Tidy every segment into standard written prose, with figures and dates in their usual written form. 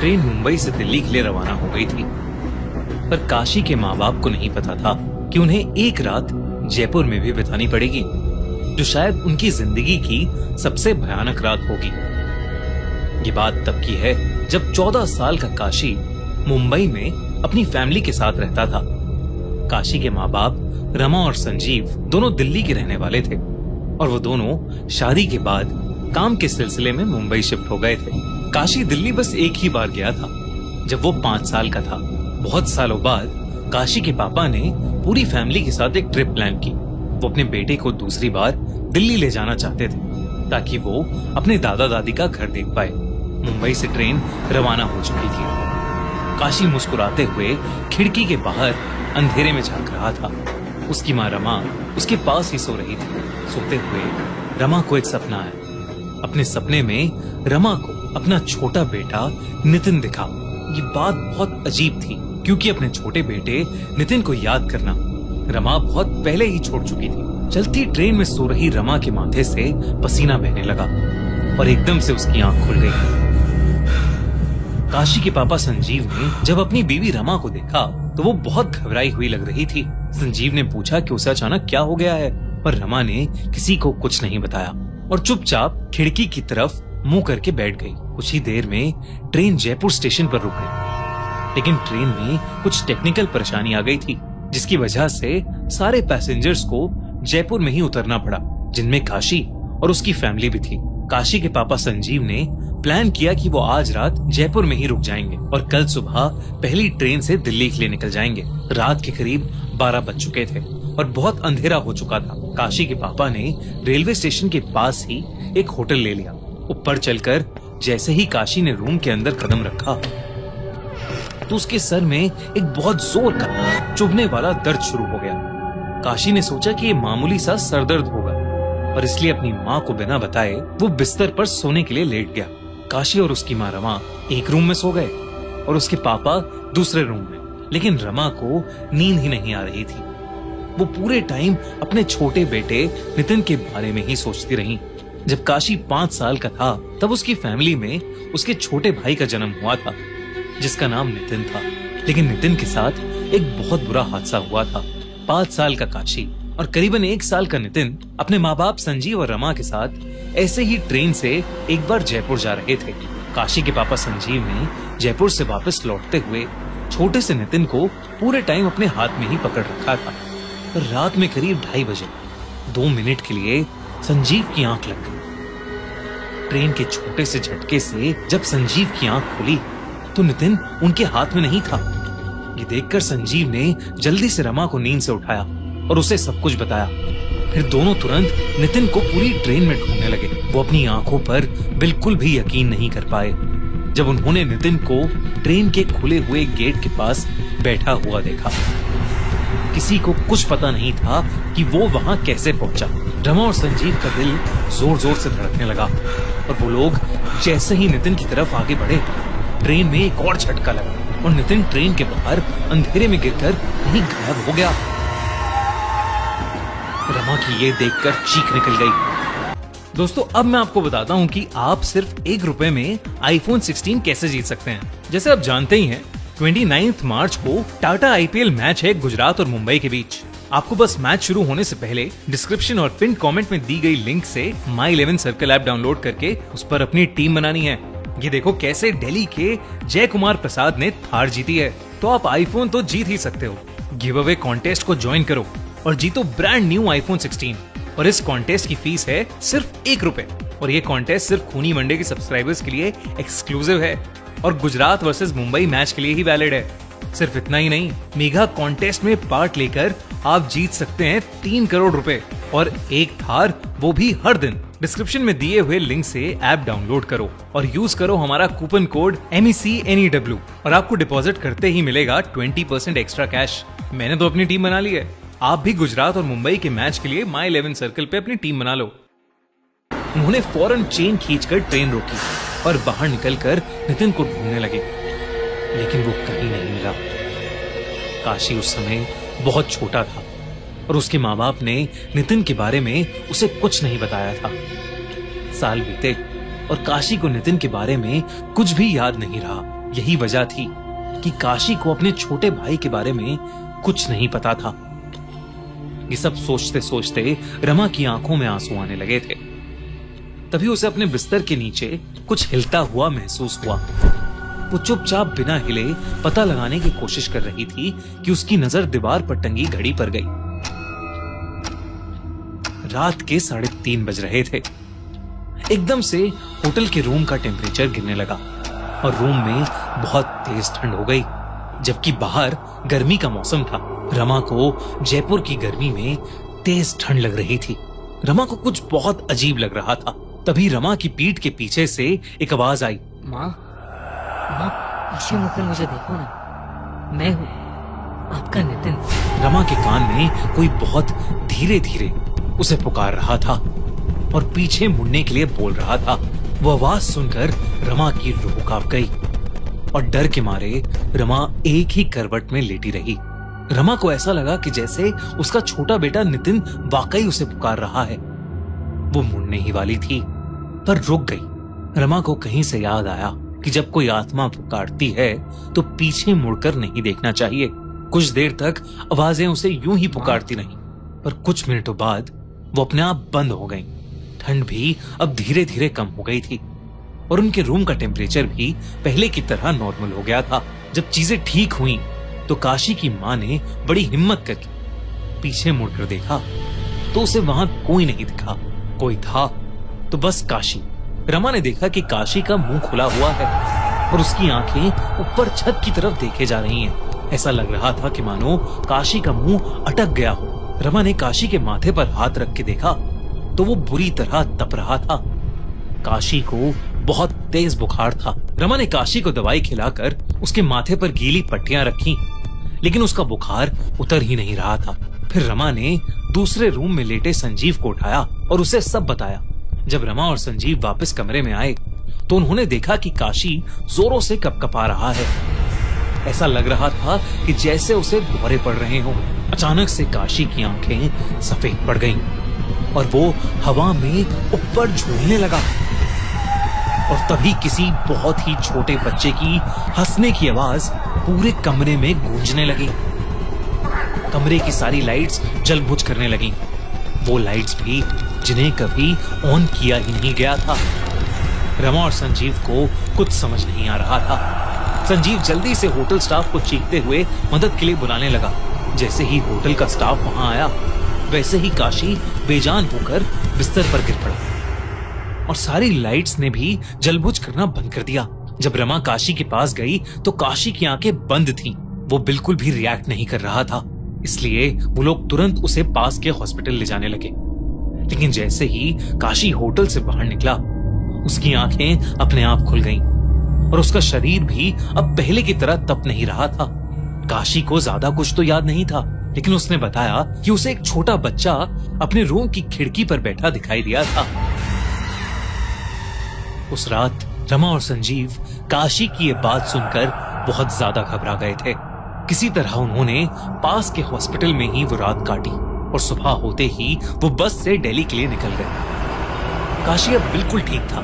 Train Mumbai से दिल्ली के लिए रवाना हो गई थी, पर काशी के माँ बाप को नहीं पता था कि उन्हें एक रात जयपुर में भी बितानी पड़ेगी, जो शायद उनकी जिंदगी की सबसे भयानक रात होगी। ये बात तब की है जब 14 साल का काशी मुंबई में अपनी फैमिली के साथ रहता था। काशी के माँ बाप रमा और संजीव दोनों दिल्ली के रहने वाले थे और वो दोनों शादी के बाद काम के सिलसिले में मुंबई शिफ्ट हो गए थे। काशी दिल्ली बस एक ही बार गया था, जब वो 5 साल का था। बहुत सालों बाद काशी के पापा ने पूरी फैमिली के साथ एक ट्रिप प्लान की। वो अपने बेटे को दूसरी बार दिल्ली ले जाना चाहते थे ताकि वो अपने दादा दादी का घर देख पाए। मुंबई से ट्रेन रवाना हो चुकी थी। काशी मुस्कुराते हुए खिड़की के बाहर अंधेरे में झांक रहा था। उसकी माँ रमा उसके पास ही सो रही थी। सोते हुए रमा को एक सपना आया। अपने सपने में रमा को अपना छोटा बेटा नितिन दिखा। ये बात बहुत अजीब थी क्योंकि अपने छोटे बेटे नितिन को याद करना रमा बहुत पहले ही छोड़ चुकी थी। चलती ट्रेन में सो रही रमा के माथे से पसीना बहने लगा और एकदम से उसकी आंख खुल गई। काशी के पापा संजीव ने जब अपनी बीवी रमा को देखा तो वो बहुत घबराई हुई लग रही थी। संजीव ने पूछा कि उसे अचानक क्या हो गया है, पर रमा ने किसी को कुछ नहीं बताया और चुपचाप खिड़की की तरफ मुंह करके बैठ गई। कुछ ही देर में ट्रेन जयपुर स्टेशन पर रुक गई, लेकिन ट्रेन में कुछ टेक्निकल परेशानी आ गई थी, जिसकी वजह से सारे पैसेंजर्स को जयपुर में ही उतरना पड़ा, जिनमें काशी और उसकी फैमिली भी थी। काशी के पापा संजीव ने प्लान किया कि वो आज रात जयपुर में ही रुक जाएंगे और कल सुबह पहली ट्रेन से दिल्ली के लिए निकल जाएंगे। रात के करीब 12 बज चुके थे और बहुत अंधेरा हो चुका था। काशी के पापा ने रेलवे स्टेशन के पास ही एक होटल ले लिया। ऊपर चलकर जैसे ही काशी ने रूम के अंदर कदम रखा तो उसके सर में एक बहुत जोर का चुभने वाला दर्द शुरू हो गया। काशी ने सोचा कि ये मामूली सा सरदर्द होगा और इसलिए अपनी माँ को बिना बताए वो बिस्तर पर सोने के लिए लेट गया। काशी और उसकी माँ रमा एक रूम में सो गए और उसके पापा दूसरे रूम में, लेकिन रमा को नींद ही नहीं आ रही थी। वो पूरे टाइम अपने छोटे बेटे नितिन के बारे में ही सोचती रही। जब काशी 5 साल का था तब उसकी फैमिली में उसके छोटे भाई का जन्म हुआ था, जिसका नाम नितिन था। लेकिन नितिन के साथ एक बहुत बुरा हादसा हुआ था। 5 साल का काशी और करीबन 1 साल का नितिन अपने माँ बाप संजीव और रमा के साथ ऐसे ही ट्रेन से एक बार जयपुर जा रहे थे। काशी के पापा संजीव ने जयपुर से वापस लौटते हुए छोटे से नितिन को पूरे टाइम अपने हाथ में ही पकड़ रखा था। पर रात में करीब 2:30 बजे 2 मिनट के लिए संजीव की आंख लग गई। ट्रेन के छोटे से झटके से जब संजीव की आंख खुली तो नितिन उनके हाथ में नहीं था। ये देखकर संजीव ने जल्दी से रमा को नींद से उठाया और उसे सब कुछ बताया। फिर दोनों तुरंत नितिन को पूरी ट्रेन में ढूंढने लगे। वो अपनी आंखों पर बिल्कुल भी यकीन नहीं कर पाए जब उन्होंने नितिन को ट्रेन के खुले हुए गेट के पास बैठा हुआ देखा। किसी को कुछ पता नहीं था कि वो वहां कैसे पहुंचा। रमा और संजीव का दिल जोर जोर से धड़कने लगा और वो लोग जैसे ही नितिन की तरफ आगे बढ़े, ट्रेन में एक और झटका लगा और नितिन ट्रेन के बाहर अंधेरे में गिरकर कहीं गायब हो गया। रमा की ये देखकर चीख निकल गई। दोस्तों, अब मैं आपको बताता हूँ कि आप सिर्फ 1 रुपए में आईफोन 16 कैसे जीत सकते हैं। जैसे आप जानते ही हैं, 29 मार्च को टाटा IPL मैच है गुजरात और मुंबई के बीच। आपको बस मैच शुरू होने से पहले डिस्क्रिप्शन और पिन कमेंट में दी गई लिंक से माई 11 सर्कल ऐप डाउनलोड करके उस पर अपनी टीम बनानी है। ये देखो कैसे दिल्ली के जय कुमार प्रसाद ने थार जीती है। तो आप आईफोन तो जीत ही सकते हो। गिव अवे कॉन्टेस्ट को ज्वाइन करो और जीतो ब्रांड न्यू आईफोन 16। और इस कॉन्टेस्ट की फीस है सिर्फ 1 रुपए और ये कॉन्टेस्ट सिर्फ खूनी मंडे के सब्सक्राइबर्स के लिए एक्सक्लूसिव है और गुजरात वर्सेस मुंबई मैच के लिए ही वैलिड है। सिर्फ इतना ही नहीं, मेगा कॉन्टेस्ट में पार्ट लेकर आप जीत सकते हैं 3 करोड़ रुपए और एक थार, वो भी हर दिन। डिस्क्रिप्शन में दिए हुए लिंक से ऐप डाउनलोड करो और यूज करो हमारा कूपन कोड MECNEW और आपको डिपॉजिट करते ही मिलेगा 20% एक्स्ट्रा कैश। मैंने तो अपनी टीम बना ली है। आप भी गुजरात और मुंबई के मैच के लिए माई 11 सर्कल पे अपनी टीम बना लो। उन्होंने फौरन चेन खींचकर ट्रेन रोकी और बाहर निकलकर नितिन को ढूंढने लगे, लेकिन वो कहीं नहीं मिला। काशी उस समय बहुत छोटा था और उसके माँ बाप ने नितिन के बारे में उसे कुछ नहीं बताया था। साल बीते और काशी को नितिन के बारे में कुछ भी याद नहीं रहा। यही वजह थी कि काशी को अपने छोटे भाई के बारे में कुछ नहीं पता था। ये सब सोचते सोचते रमा की आंखों में आंसू आने लगे थे। तभी उसे अपने बिस्तर के नीचे कुछ हिलता हुआ महसूस हुआ। वो चुपचाप बिना हिले पता लगाने की कोशिश कर रही थी कि उसकी नजर दीवार पर टंगी घड़ी पर गई। रात के 3:30 बज रहे थे। एकदम से होटल के रूम का टेम्परेचर गिरने लगा और रूम में बहुत तेज ठंड हो गई, जबकि बाहर गर्मी का मौसम था। रमा को जयपुर की गर्मी में तेज ठंड लग रही थी। रमा को कुछ बहुत अजीब लग रहा था। तभी रमा की पीठ के पीछे से एक आवाज आई, माँ, पीछे मुड़कर मुझे देखो ना, मैं हूँ आपका नितिन। रमा के कान में कोई बहुत धीरे धीरे उसे पुकार रहा था और पीछे मुड़ने के लिए बोल रहा था। वो आवाज सुनकर रमा की रूह कांप गई और डर के मारे रमा एक ही करवट में लेटी रही। रमा को ऐसा लगा कि जैसे उसका छोटा बेटा नितिन वाकई उसे पुकार रहा है। वो मुड़ने ही वाली थी पर रुक गई। रमा को कहीं से याद आया कि जब कोई आत्मा पुकारती है तो पीछे मुड़कर नहीं देखना चाहिए। कुछ देर तक आवाजें उसे यूं ही पुकारती रहीं, पर कुछ मिनटों बाद वो अपने आप बंद हो गईं। ठंड भी अब धीरे धीरे कम हो गई थी और उनके रूम का टेम्परेचर भी पहले की तरह नॉर्मल हो गया था। जब चीजें ठीक हुई तो काशी की माँ ने बड़ी हिम्मत करके पीछे मुड़कर देखा तो उसे वहां कोई नहीं दिखा। कोई था तो बस काशी। रमा ने देखा कि काशी का मुंह खुला हुआ है और उसकी आंखें ऊपर छत की तरफ देखे जा रही हैं। ऐसा लग रहा था कि मानो काशी का मुंह अटक गया हो। रमा ने काशी के माथे पर हाथ रख के देखा तो वो बुरी तरह तप रहा था। काशी को बहुत तेज बुखार था। रमा ने काशी को दवाई खिलाकर उसके माथे पर गीली पट्टियां रखी, लेकिन उसका बुखार उतर ही नहीं रहा था। फिर रमा ने दूसरे रूम में लेटे संजीव को उठाया और उसे सब बताया। जब रमा और संजीव वापस कमरे में आए तो उन्होंने देखा कि काशी जोरों से कपकपा रहा है। ऐसा लग रहा था कि जैसे उसे भौरे पड़ रहे हों। अचानक से काशी की आंखें सफेद पड़ गईं और वो हवा में ऊपर झूलने लगा और तभी किसी बहुत ही छोटे बच्चे की हंसने की आवाज पूरे कमरे में गूंजने लगी। कमरे की सारी लाइट्स जलबुझ करने लगीं। वो लाइट्स भी जिन्हें कभी ऑन किया ही नहीं गया था। रमा और संजीव को कुछ समझ नहीं आ रहा था। संजीव जल्दी से होटल स्टाफ को चीखते हुए मदद के लिए बुलाने लगा। जैसे ही होटल का स्टाफ वहां आया वैसे ही काशी बेजान होकर बिस्तर पर गिर पड़ा और सारी लाइट्स ने भी जलबुझ करना बंद कर दिया। जब रमा काशी के पास गई तो काशी की आंखें बंद थीं। वो बिल्कुल भी रिएक्ट नहीं कर रहा था, इसलिए वो लोग तुरंत उसे पास के हॉस्पिटल ले जाने लगे। लेकिन जैसे ही काशी होटल से बाहर निकला उसकी आंखें अपने आप खुल गईं और उसका शरीर भी अब पहले की तरह तप नहीं रहा था। काशी को ज्यादा कुछ तो याद नहीं था, लेकिन उसने बताया कि उसे एक छोटा बच्चा अपने रूम की खिड़की पर बैठा दिखाई दिया था। उस रात रमा और संजीव काशी की ये बात सुनकर बहुत ज्यादा घबरा गए थे। किसी तरह उन्होंने पास के हॉस्पिटल में ही वो रात काटी और सुबह होते ही वो बस से दिल्ली के लिए निकल गए। काशी अब बिल्कुल ठीक था।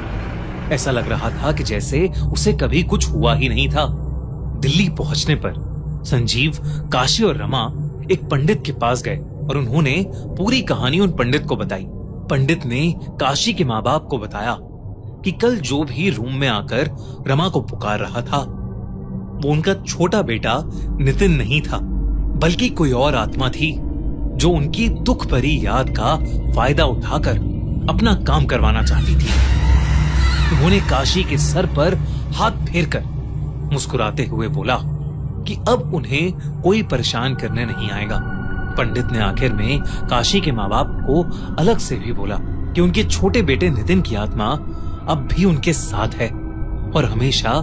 ऐसा लग रहा था कि जैसे उसे कभी कुछ हुआ ही नहीं था। दिल्ली पहुंचने पर संजीव, काशी और रमा एक पंडित के पास गए और उन्होंने पूरी कहानी उन पंडित को बताई। पंडित ने काशी के माँ बाप को बताया कि कल जो भी रूम में आकर रमा को पुकार रहा था वो उनका छोटा बेटा नितिन नहीं था, बल्कि कोई और आत्मा थी जो उनकी दुख भरी याद का फायदा उठाकर अपना काम करवाना चाहती थी। उन्होंने काशी के सर पर हाथ फेरकर मुस्कुराते हुए बोला कि अब उन्हें कोई परेशान करने नहीं आएगा। पंडित ने आखिर में काशी के माँ बाप को अलग से भी बोला कि उनके छोटे बेटे नितिन की आत्मा अब भी उनके साथ है और हमेशा